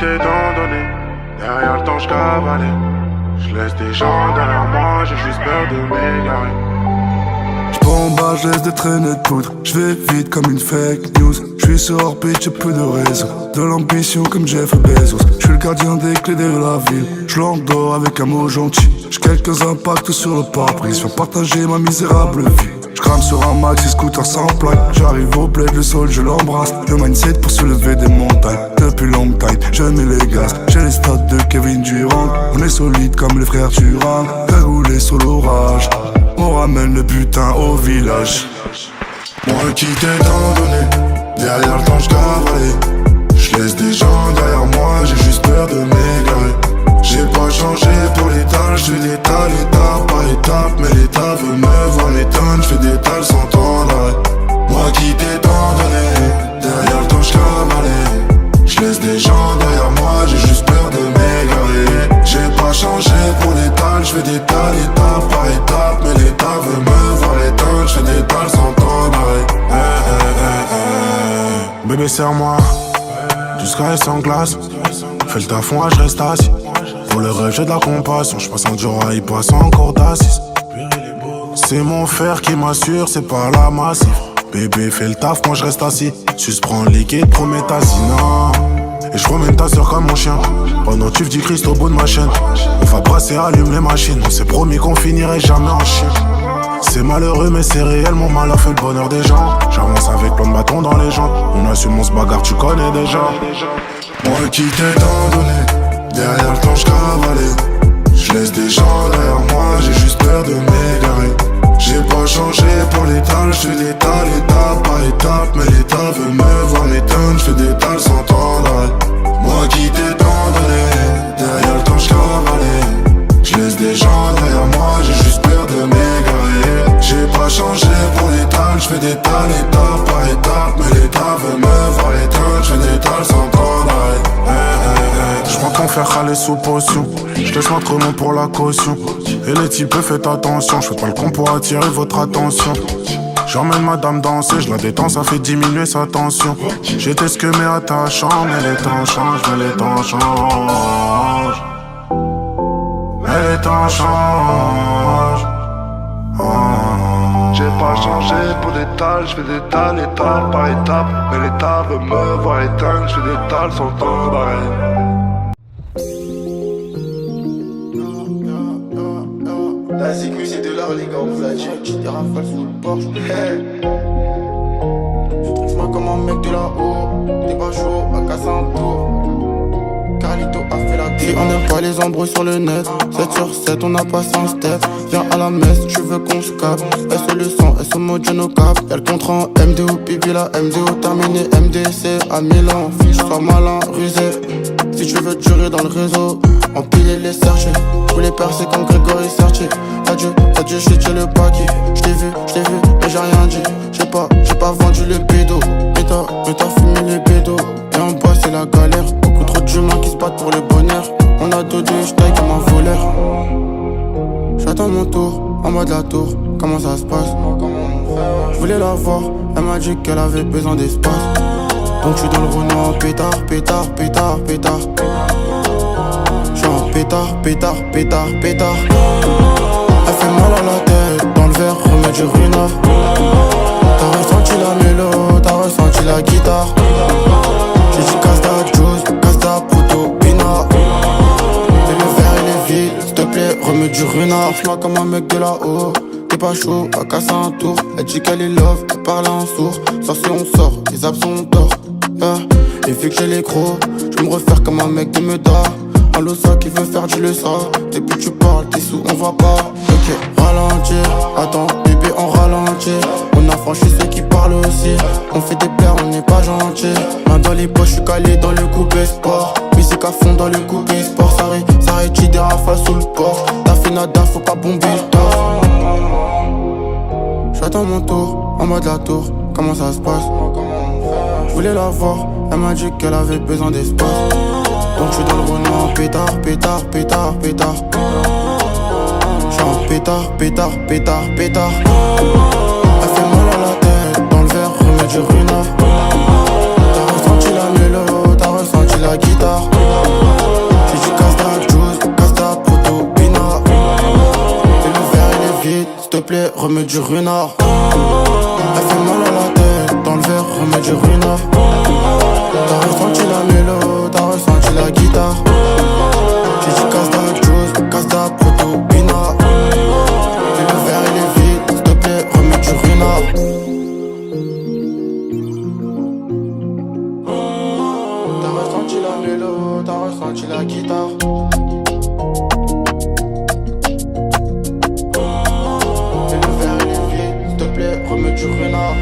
quitté tant donné. Derrière le temps je cavalais. Je laisse des gens derrière moi, j'ai juste peur de m'égarer. J'bombarde, je laisse des traînées de poudre. J'vais vite comme une fake news. J'suis sur orbite, j'ai peu de réseau. De l'ambition comme Jeff Bezos. J'suis le gardien des clés de la ville. J'l'endors avec un mot gentil. J'ai quelques impacts sur le pare-brise. Viens partager ma misérable vie. J'crame sur un maxi scooter sans plaque. J'arrive au bled, le sol je l'embrasse. Le mindset pour soulever des montagnes. Depuis long time, je mets les gaz. J'ai les stats de Kevin Durant. On est solide comme les frères Turan. Cagoulé sur l'orage. On ramène le butin au village. Moi qui t'ai tant donné. Derrière le temps je cavalais. Je laisse des gens derrière moi, j'ai juste peur de m'égarer. J'ai pas changé pour l'étal, je fais l'étal étape par étape. Mais l'état veut me voir m'étonne, je fais des tales sans temps d'arrêt. Moi qui t'ai tant donné, derrière le temps je cavalais. Je laisse des gens derrière moi, j'ai juste peur de m'égarer. J'ai pas changé pour l'étal, je fais des tales étape par étape. Mais l'état veut me voir m'étonne, je fais des tales sans temps d'arrêt. Bébé serre-moi, jusqu'à sans glace. Fais le taf, moi je reste assis. Pour le rêve j'ai de la compassion. J'passe en Dior, il passe encore d'assis. C'est mon fer qui m'assure, c'est pas la massif. Bébé fais le taf, moi je reste assis. Suspends le liquide, prométhazine. Et je promène ta soeur comme mon chien. Pendant que tu dis Christ au bout de ma chaîne. On va brasser, allume les machines. On s'est promis qu'on finirait jamais en chien. C'est malheureux mais c'est réel, mon malheur fait le bonheur des gens. J'avance avec plein de bâtons dans les jambes. On assume, on se bagarre, tu connais déjà. Moi qui t'ai tant donné, derrière le temps je cavalais. Je laisse des gens derrière moi, j'ai juste peur de m'égarer. J'ai pas changé pour l'étal, je fais des tales étape par étape. Mais l'état veut me voir m'étonne, je fais des tales sans temps d'arrêt. Moi qui t'ai tant donné, derrière le temps je cavalais. Je laisse des gens derrière moi, j'ai juste peur de m'égarer. J'ai pas changé pour l'étal, je fais des tales étape par étape. Mais l'état veut me voir étonne, je fais des tales sans temps d'arrêt. J'prends ton fer râler sous potion. J'laisse l'entre nom pour la caution. Et les types faites attention. J'fais pas le con pour attirer votre attention. J'emmène madame danser, je la détends, ça fait diminuer sa tension. J'étais ce que mais attachant, mais les temps changent, mais les temps changent. Mais les temps changent. J'ai pas changé pour des tales, j'fais des tales étape par étape. Mais l'état veut me voir éteindre, j'fais des tales sans temps d'arrêt. La sécu c'est de l'art les gars, on vous l'a dit. Des rafales sous le Porsche. Trouve-moi comme un mec de là-haut. T'es pas chaud, à casser un tour. Carlito a fait la tête. On n'aime pas les embrouilles sur le net. 7 sur 7, on a passé un step. Viens à la messe, tu veux qu'on se capte. S le sang, S au mot no cap. Y'a le contrat en MDO, pipi la MDO terminé. MDC à Milan, fiche, sois malin, rusé. Si tu veux durer dans le réseau, empiler les sergés, tous les percer comme Grégory Sertier. T'as dû chuter le paquet. J't'ai vu, mais j'ai rien dit. J'ai pas vendu le bédo. Mais t'as fumé les bédos. Et en bas c'est la galère. Beaucoup trop d'humains qui se battent pour le bonheur. On a deux j'taille comme un voleur. J'attends mon tour, en bas de la tour. Comment ça se passe? Je voulais la voir, elle m'a dit qu'elle avait besoin d'espace. Donc j'suis dans le Renault en pétard. J'suis en pétard. Elle fait mal à la tête, dans le verre, remets du ruinard. T'as ressenti la mélo, t'as ressenti la guitare. J'ai dit casse ta juice, casse ta proto, pina. Et le verre il est vide, s'il te plaît, remets du ruinard. Moi comme un mec de là-haut, t'es pas chaud, à casser un tour. Elle dit qu'elle est love, elle parle en sourd. Sauf si on sort, les abs sont tort. Et vu que j'ai les crocs, je vais me refaire comme un mec de Meda. Un losa qui veut faire du leçon. Depuis tu parles, t'es sous, on va pas. Ok, ralentir, attends, bébé on ralentit. On a franchi ceux qui parlent aussi. On fait des plaies, on n'est pas gentil. Main dans les poches, je suis calé dans le coupé sport. Musique à fond dans le coupé sport. Ça rétire des rafales sous le port. T'as fait nada, faut pas bomber le torse. J'attends mon tour, en mode la tour. Comment ça se passe? Je voulais la voir, elle m'a dit qu'elle avait besoin d'espace. Donc j'suis dans le Renault en pétard. J'suis en pétard. Elle fait mal à la tête, dans le verre, remets du ruinard. T'as ressenti la mélo, t'as ressenti la guitare. te plaît, remets du runard. Elle fait mal à la tête, dans le verre, remets du runard. T'as ressenti la mélo, t'as ressenti la guitare. J'ai dit casse ta chose, casse ta proto-pina. Et le verre il est vide, s'il te plaît, remets du runard. T'as ressenti la mélo, t'as ressenti la guitare. Et le verre il est vide, s'il te plaît, remets du renard.